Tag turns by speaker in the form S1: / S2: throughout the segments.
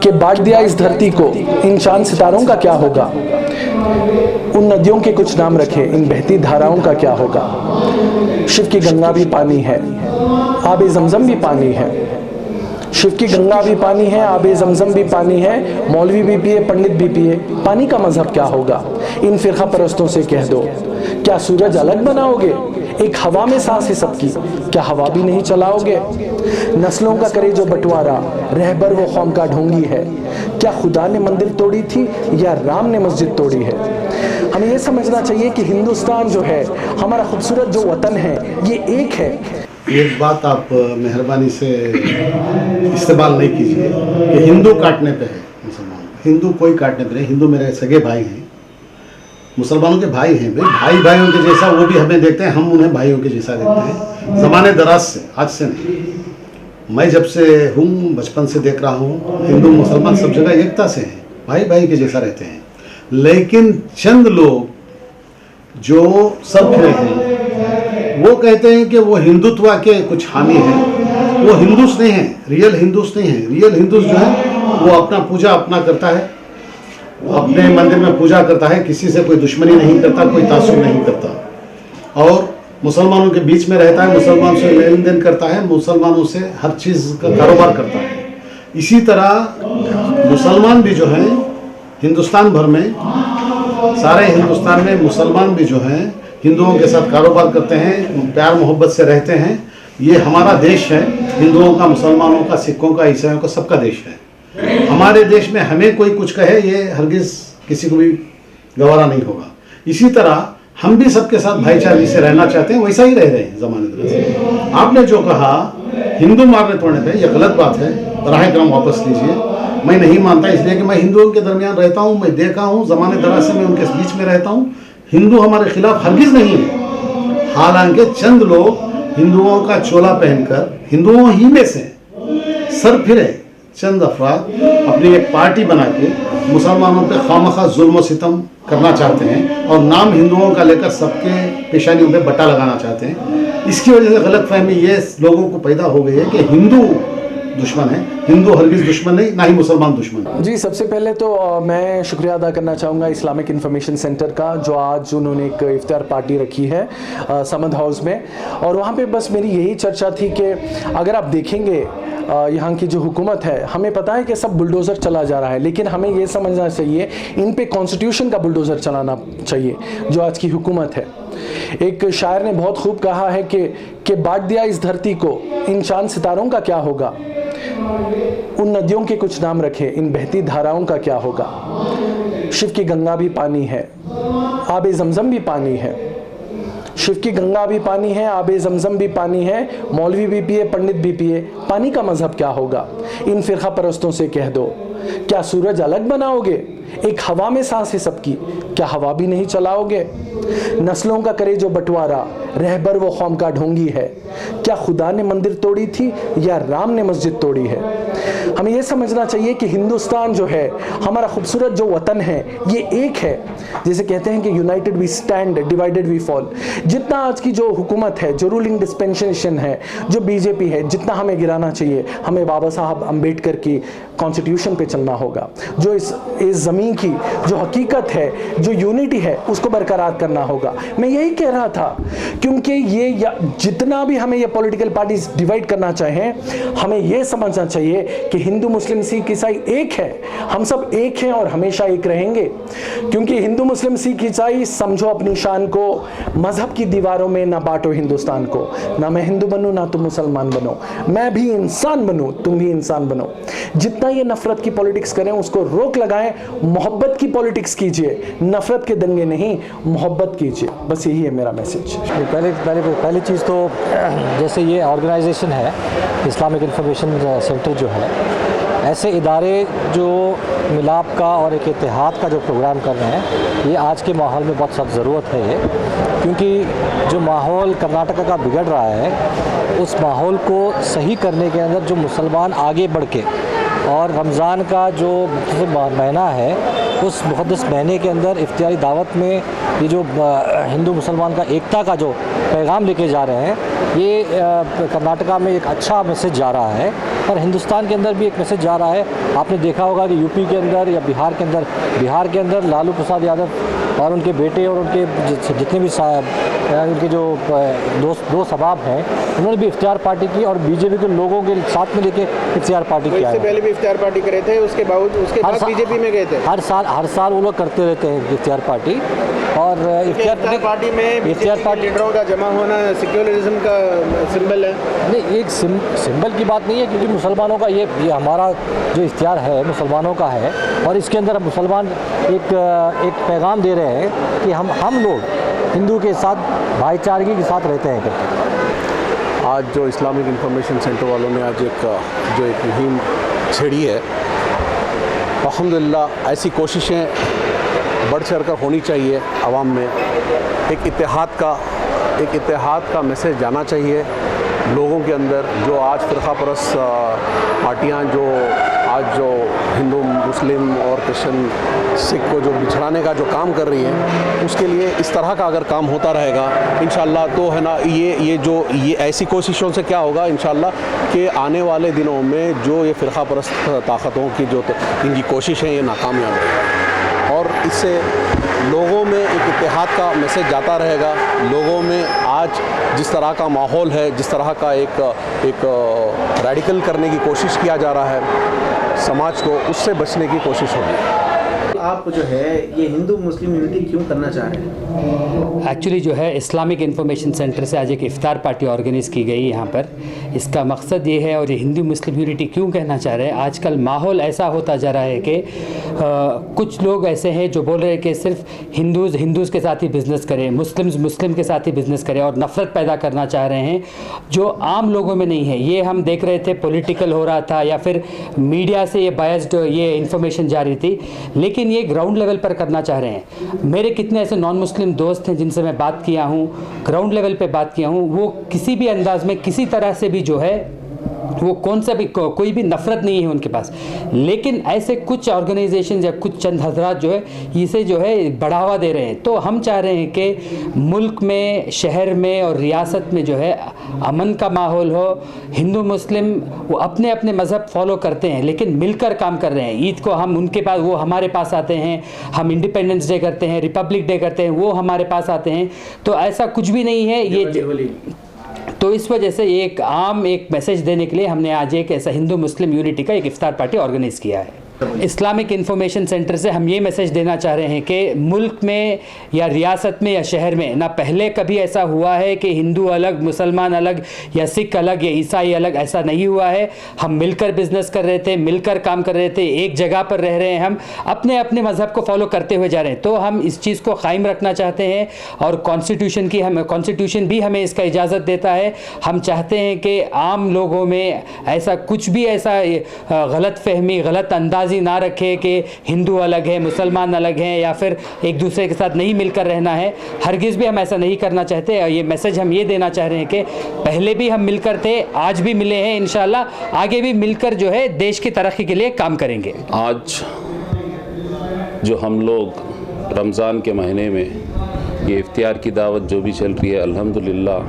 S1: कि बांट दिया इस धरती को, इन चांद सितारों का क्या होगा। उन नदियों के कुछ नाम रखे, इन बहती धाराओं का क्या होगा। शिव की गंगा भी पानी है, आबे ज़मज़म भी पानी है। शिव की गंगा भी पानी है, आबे ज़मज़म भी पानी है। मौलवी भी पिए, पंडित भी पिए, पानी का मजहब क्या होगा। इन फिरका परस्तों से कह दो, क्या सूरज अलग बनाओगे। एक हवा में सांस है सबकी, क्या हवा भी नहीं चलाओगे। नस्लों का करे जो बंटवारा, रहबर वो कौम का ढोंगी है। क्या खुदा ने मंदिर तोड़ी थी या राम ने मस्जिद तोड़ी है। हमें ये समझना चाहिए कि हिंदुस्तान जो है, हमारा खूबसूरत जो वतन है, ये एक है।
S2: एक बात आप मेहरबानी से इस्तेमाल नहीं कीजिए कि हिंदू काटने पे है मुसलमान। हिंदू कोई काटने पे नहीं, हिंदू मेरे सगे भाई हैं, मुसलमानों के भाई हैं। भाई भाइयों के जैसा वो भी हमें देखते हैं, हम उन्हें भाइयों के जैसा देखते हैं। ज़माने दराज से, आज से नहीं, मैं जब से हूँ बचपन से देख रहा हूँ, हिंदू मुसलमान सब जगह एकता से हैं, भाई भाई के जैसा रहते हैं। लेकिन चंद लोग जो सब फिरे हैं, वो कहते हैं कि वो हिंदुत्व के कुछ हामी है। वो हिंदूस नहीं हैं, रियल हिंदूस नहीं हैं। रियल हिंदूस जो है वो अपना पूजा अपना करता है, अपने मंदिर में पूजा करता है, किसी से कोई दुश्मनी नहीं करता, कोई तासुब नहीं करता, और मुसलमानों के बीच में रहता है, मुसलमान से लेन देन करता है, मुसलमानों से हर चीज़ का कारोबार करता है। इसी तरह मुसलमान भी जो हैं हिंदुस्तान भर में, सारे हिंदुस्तान में मुसलमान भी जो हैं हिंदुओं के साथ कारोबार करते हैं, प्यार मोहब्बत से रहते हैं। ये हमारा देश है, हिंदुओं का, मुसलमानों का, सिखों का, ईसाइयों का, सबका देश है। हमारे देश में हमें कोई कुछ कहे, ये हरगिज़ किसी को भी गवारा नहीं होगा। इसी तरह हम भी सबके साथ भाईचारे से रहना चाहते हैं, वैसा ही रह रहे हैं ज़माने दराज से। आपने जो कहा हिंदू मारने तोड़ने पे, यह गलत बात है, बराह करम वापस लीजिए। मैं नहीं मानता, इसलिए कि मैं हिंदुओं के दरमियान रहता हूँ, मैं देखा हूँ, ज़माने दराज से मैं उनके बीच में रहता हूँ। हिंदू हमारे खिलाफ हरगिज़ नहीं है। हालांकि चंद लोग हिंदुओं का चोला पहनकर, हिंदुओं ही में से सर फिरे चंद अफराद अपनी एक पार्टी बना के मुसलमानों पे खामखा जुल्म और सितम करना चाहते हैं, और नाम हिंदुओं का लेकर सबके पेशानियों पे बट्टा लगाना चाहते हैं। इसकी वजह से गलतफहमी ये लोगों को पैदा हो गई है कि हिंदू दुश्मन है। हिंदू हरगिज़ दुश्मन नहीं, ना ही मुसलमान दुश्मन।
S1: जी, सबसे पहले तो मैं शुक्रिया अदा करना चाहूँगा इस्लामिक इन्फॉर्मेशन सेंटर का, जो आज उन्होंने एक इफ्तार पार्टी रखी है समद हाउस में। और वहाँ पे बस मेरी यही चर्चा थी कि अगर आप देखेंगे यहाँ की जो हुकूमत है, हमें पता है कि सब बुलडोज़र चला जा रहा है, लेकिन हमें ये समझना चाहिए इन पे कॉन्स्टिट्यूशन का बुलडोज़र चलाना चाहिए जो आज की हुकूमत है। एक शायर ने बहुत खूब कहा है कि बांट दिया इस धरती को, इन चांद सितारों का क्या होगा। उन नदियों के कुछ नाम रखे, इन बहती धाराओं का क्या होगा। शिव की गंगा भी पानी है, आबे ज़मज़म भी पानी है। शिव की गंगा भी पानी है, आबे ज़मज़म भी पानी है। मौलवी भी पिए, पंडित भी पिए, पानी का मजहब क्या होगा। इन फिरका परस्तों से कह दो, क्या सूरज अलग बनाओगे। एक हवा में सांस है सबकी, क्या हवा भी नहीं चलाओगे। नस्लों का करे जो बंटवारा, रहबर वो कौम का ढोंगी है। क्या खुदा ने मंदिर तोड़ी थी या राम ने मस्जिद तोड़ी है। हमें यह समझना चाहिए कि हिंदुस्तान जो है, हमारा खूबसूरत जो वतन है, ये एक है। जैसे कहते हैं कि united we stand, divided we fall. जितना आज की जो हुकूमत है, जो रूलिंग डिस्पेंसेशन है, जो बीजेपी है, जितना हमें गिराना चाहिए, हमें बाबा साहब अम्बेडकर की कॉन्स्टिट्यूशन पे चलना होगा। जो इस ज़मीन की जो हकीकत है, जो यूनिटी है, उसको बरकरार करना होगा। मैं यही कह रहा था, क्योंकि ये जितना भी हमें ये पॉलिटिकल पार्टीज डिवाइड करना चाहें, हमें ये समझना चाहिए कि हिंदू मुस्लिम सिख ईसाई एक है। हम सब एक हैं और हमेशा एक रहेंगे, क्योंकि हिंदू मुस्लिम सिख ईसाई समझो अपनी शान को। मजहब की दीवारों में ना बांटो हिंदुस्तान को, ना मैं हिंदू बनूं ना तुम मुसलमान बनो, मैं भी इंसान बनूं तुम भी इंसान बनो। जितना ये नफरत की पॉलिटिक्स करें उसको रोक लगाएं, मोहब्बत की पॉलिटिक्स कीजिए, नफरत के दंगे नहीं, मोहब्बत कीजिए। बस यही है मेरा मैसेज।
S3: पहली चीज़ तो जैसे ये ऑर्गेनाइजेशन है इस्लामिक इन्फॉर्मेशन सेंटर जो है, ऐसे इदारे जो मिलाप का और एक इत्तेहाद का जो प्रोग्राम कर रहे हैं, ये आज के माहौल में बहुत सख्त ज़रूरत है ये, क्योंकि जो माहौल कर्नाटका का बिगड़ रहा है, उस माहौल को सही करने के अंदर जो मुसलमान आगे बढ़ के, और रमज़ान का जो महीना है, उस मुक़द्दस महीने के अंदर इफ्तियारी दावत में ये जो हिंदू मुसलमान का एकता का जो पैगाम लेके जा रहे हैं, ये कर्नाटका में एक अच्छा मैसेज जा रहा है। और हिंदुस्तान के अंदर भी एक मैसेज जा रहा है। आपने देखा होगा कि यूपी के अंदर या बिहार के अंदर लालू प्रसाद यादव और उनके बेटे और उनके जितने भी उनके जो दो सबाब हैं, उन्होंने भी इफ्तियार पार्टी की और बीजेपी के लोगों के साथ में लेके इफ्तियार पार्टी किया है।
S4: इससे पहले भी इफ्तियार पार्टी करे थे, उसके बाद बीजेपी में गए थे।
S3: हर साल वो लोग करते रहते हैं इफ्तियार पार्टी। और
S4: इफ्तियार पार्टी में लीडरों का जमा होना सिक्योरिज्म का सिंबल है।
S3: नहीं, एक सिंबल की बात नहीं है, क्योंकि मुसलमानों का ये हमारा जो इख्तियार है मुसलमानों का है, और इसके अंदर मुसलमान एक पैगाम दे रहे हैं कि हम लोग हिंदू के साथ भाईचारगी के साथ रहते हैं करके।
S5: आज जो इस्लामिक इंफॉर्मेशन सेंटर वालों ने आज एक मुहिम छेड़ी है, अल्हम्दुलिल्लाह ऐसी कोशिशें बढ़ चढ़ कर होनी चाहिए। आवाम में एक इत्तेहाद का मैसेज जाना चाहिए लोगों के अंदर। जो आज फ़िरक़ा परस्त पार्टियाँ जो हिंदू मुस्लिम और क्रिश्चियन सिख को जो बिछड़ाने का जो काम कर रही हैं, उसके लिए इस तरह का अगर काम होता रहेगा इंशाअल्लाह तो है ना, ये ऐसी कोशिशों से क्या होगा इंशाअल्लाह कि आने वाले दिनों में जो ये फ़िरक़ा परस्त ताकतों की जो इनकी कोशिश है ये नाकामयाब रहेगी, और इससे लोगों में एक इत्तेहाद का मैसेज जाता रहेगा। लोगों में आज जिस तरह का माहौल है, जिस तरह का एक रेडिकल करने की कोशिश किया जा रहा है समाज को, उससे बचने की कोशिश होगी।
S4: आप जो है ये हिंदू मुस्लिम यूनिटी क्यों करना चाह रहे हैं?
S6: एक्चुअली जो है इस्लामिक इन्फॉर्मेशन सेंटर से आज एक इफ्तार पार्टी ऑर्गेनाइज़ की गई यहाँ पर। इसका मकसद ये है, और ये हिंदू मुस्लिम यूनिटी क्यों कहना चाह रहे हैं, आजकल माहौल ऐसा होता जा रहा है कि कुछ लोग ऐसे हैं जो बोल रहे हैं कि सिर्फ हिंदूज़ के साथ ही बिज़नेस करें, मुस्लिम के साथ ही बिज़नेस करें, और नफ़रत पैदा करना चाह रहे हैं जो आम लोगों में नहीं है। ये हम देख रहे थे पॉलिटिकल हो रहा था या फिर मीडिया से ये बायस्ड ये इन्फॉर्मेशन जा रही थी, लेकिन ये ग्राउंड लेवल पर करना चाह रहे हैं। मेरे कितने ऐसे नॉन मुस्लिम दोस्त हैं जिनसे मैं बात किया हूँ, ग्राउंड लेवल पे बात किया हूँ, वो किसी भी अंदाज में किसी तरह से भी जो है वो कोई भी नफ़रत नहीं है उनके पास। लेकिन ऐसे कुछ ऑर्गेनाइजेशन या कुछ चंद हजरात जो है इसे जो है बढ़ावा दे रहे हैं। तो हम चाह रहे हैं कि मुल्क में, शहर में और रियासत में जो है अमन का माहौल हो। हिंदू मुस्लिम वो अपने अपने मज़हब फॉलो करते हैं, लेकिन मिलकर काम कर रहे हैं। ईद को हम उनके पास, वो हमारे पास आते हैं, हम इंडिपेंडेंस डे करते हैं, रिपब्लिक डे करते हैं, वो हमारे पास आते हैं। तो ऐसा कुछ भी नहीं है ये। तो इस वजह से एक मैसेज देने के लिए हमने आज एक ऐसा हिंदू मुस्लिम यूनिटी का एक इफ्तार पार्टी ऑर्गेनाइज किया है। इस्लामिक इन्फॉर्मेशन सेंटर से हम ये मैसेज देना चाह रहे हैं कि मुल्क में या रियासत में या शहर में ना पहले कभी ऐसा हुआ है कि हिंदू अलग, मुसलमान अलग या सिख अलग या ईसाई अलग, ऐसा नहीं हुआ है। हम मिलकर बिजनेस कर रहे थे, मिलकर काम कर रहे थे, एक जगह पर रह रहे हैं, हम अपने अपने मज़हब को फॉलो करते हुए जा रहे हैं। तो हम इस चीज़ को कायम रखना चाहते हैं, और कॉन्स्टिट्यूशन भी हमें इसका इजाज़त देता है। हम चाहते हैं कि आम लोगों में ऐसा कुछ भी ऐसा गलत फहमी, गलत अंदाज़ ना रखे कि हिंदू अलग है, मुसलमान अलग हैं, या फिर एक दूसरे के साथ नहीं मिलकर रहना है। हरगिज़ भी हम ऐसा नहीं करना चाहते। और ये मैसेज हम ये देना चाह रहे हैं कि पहले भी हम मिलकर थे, आज भी मिले हैं, इंशाल्लाह आगे भी मिलकर जो है देश की तरक्की के लिए काम करेंगे।
S7: आज जो हम लोग रमज़ान के महीने में ये इफ्तियार की दावत जो भी चल रही है, अल्हम्दुलिल्लाह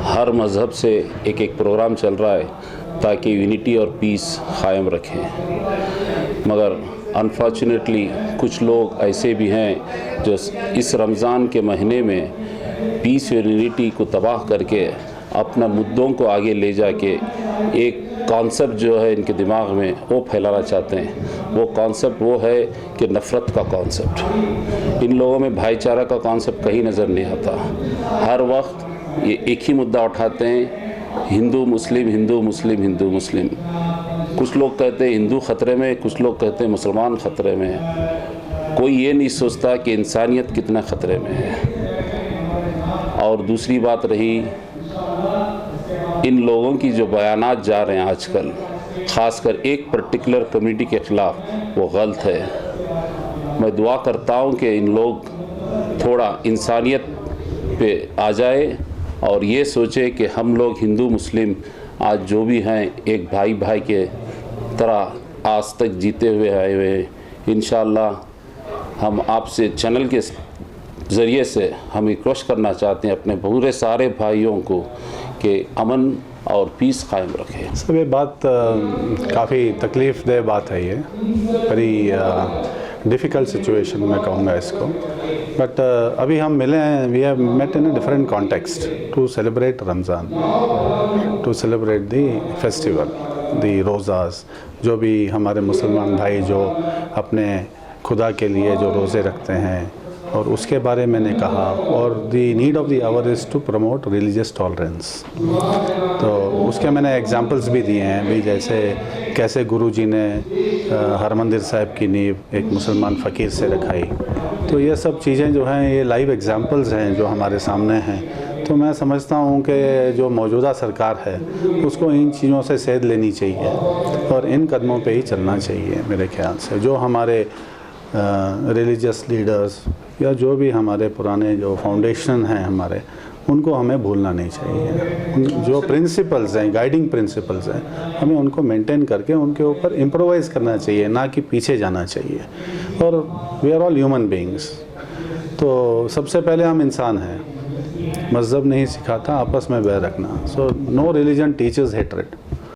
S7: हर मज़हब से एक प्रोग्राम चल रहा है ताकि यूनिटी और पीस कायम रखें। मगर अनफॉर्चुनेटली कुछ लोग ऐसे भी हैं जो इस रमज़ान के महीने में पीस और यूनिटी को तबाह करके अपना मुद्दों को आगे ले जाके एक कॉन्सेप्ट जो है इनके दिमाग में वो फैलाना चाहते हैं। वो कॉन्सेप्ट वो है कि नफ़रत का कॉन्सेप्ट। इन लोगों में भाईचारा का कॉन्सेप्ट कहीं नज़र नहीं आता। हर वक्त ये एक ही मुद्दा उठाते हैं, हिंदू मुस्लिम, हिंदू मुस्लिम, हिंदू मुस्लिम। कुछ लोग कहते हैं हिंदू ख़तरे में, कुछ लोग कहते हैं मुसलमान ख़तरे में है। कोई ये नहीं सोचता कि इंसानियत कितना ख़तरे में है। और दूसरी बात रही इन लोगों की जो बयानात जा रहे हैं आजकल, ख़ासकर एक पर्टिकुलर कम्युनिटी के ख़िलाफ़, वो गलत है। मैं दुआ करता हूँ कि इन लोग थोड़ा इंसानियत पे आ जाए और ये सोचे कि हम लोग हिंदू मुस्लिम आज जो भी हैं एक भाई के तरह आज तक जीते हुए आए हुए हैं। इंशाअल्लाह हम आपसे चैनल के ज़रिए से हम रिक्वेस्ट करना चाहते हैं अपने पूरे सारे भाइयों को कि अमन और पीस कायम रखें।
S8: सब ये बात काफ़ी तकलीफ़ दह बात है, ये बड़ी डिफ़िकल्ट सिचुएशन मैं कहूँगा इसको, बट अभी हम मिले हैं, we have met in a different context to celebrate Ramzan, to celebrate the festival, the rozas, जो भी हमारे मुसलमान भाई जो अपने खुदा के लिए जो रोज़े रखते हैं, और उसके बारे में मैंने कहा, और the need of the hour is to promote religious tolerance. तो उसके मैंने एग्जांपल्स भी दिए हैं भी, जैसे कैसे गुरुजी ने हरमंदिर साहिब की नींव एक मुसलमान फ़कीर से रखाई। तो ये सब चीज़ें जो हैं ये लाइव एग्जांपल्स हैं जो हमारे सामने हैं। तो मैं समझता हूँ कि जो मौजूदा सरकार है उसको इन चीज़ों से सेध लेनी चाहिए और इन कदमों पे ही चलना चाहिए मेरे ख्याल से। जो हमारे रिलीजियस लीडर्स या जो भी हमारे पुराने जो फाउंडेशन हैं हमारे, उनको हमें भूलना नहीं चाहिए। जो प्रिंसिपल्स हैं, गाइडिंग प्रिंसिपल्स हैं, हमें उनको मेंटेन करके उनके ऊपर इम्प्रोवाइज़ करना चाहिए, ना कि पीछे जाना चाहिए। और we are all human beings, तो सबसे पहले हम इंसान हैं। मज़हब नहीं सिखाता आपस में बैर रखना। So no religion teachers hatred.